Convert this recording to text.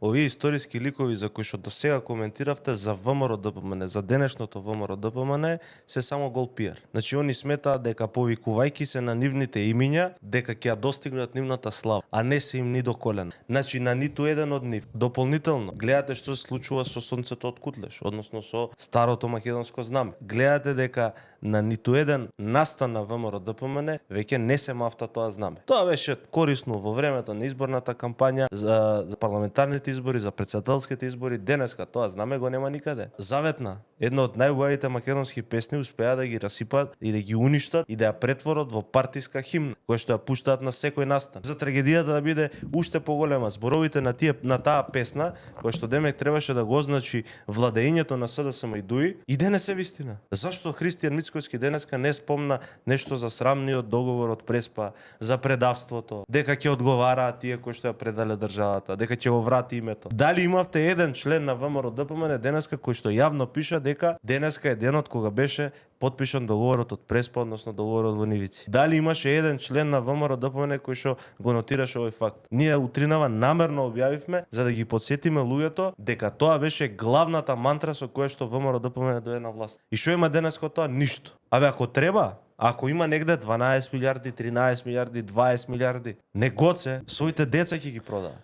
овие историски ликови за кои што до сега коментиравте за ВМРО ДПМН, за денешното ВМРО ДПМН, се само гол пиар. Значи они сметаат дека повикувајќи се на нивните имиња, дека ќе ја достигнат нивната слава, а не се им ни до колена. Значи на ниту еден од нив. Дополнително, гледате што се случува со сонцето од Кутлеш, односно со старото македонско знаме. Гледате дека на ниту еден настан на ВМРО ДПМН веќе не се мафта тоа знаме. Тоа беше корисно во времето на изборната кампања за парламентарните избори, за претседателските избори. Денеска тоа знаме го нема никаде. Заветна, една од најубавите македонски песни, успеа да ги расипат и да ги уништат и да ја претворат во партиска химна, која што ја пуштаат на секој настан. За трагедијата да биде уште поголема, зборовите на таа песна, која што демек требаше да го означи владеењето на СДСМ и ДУИ, и денес се вистина. Зашто Христијан Мицкоски денеска не спомна нешто за срамниот договор од Преспа, за предавството, дека ќе одговараат тие кои што ја предале државата, дека ќе го врати името. Дали имавте еден член на ВМРО ДПМН денеска кој што јавно пиша дека денеска е денот кога беше потпишан договорот од Преспа, односно договорот во Нивици? Дали имаше еден член на ВМРО ДПМН кој што го нотираше овој факт? Ние утринава намерно објавивме за да ги потсетиме луѓето дека тоа беше главната мантра со која што ВМРО ДПМН дое на власт. И што има денеска тоа? Ништо. Абе ако треба, ако има негде 12 милиарди, 13 милиарди, 20 милиарди, не гоце, своите деца ќе ги продава.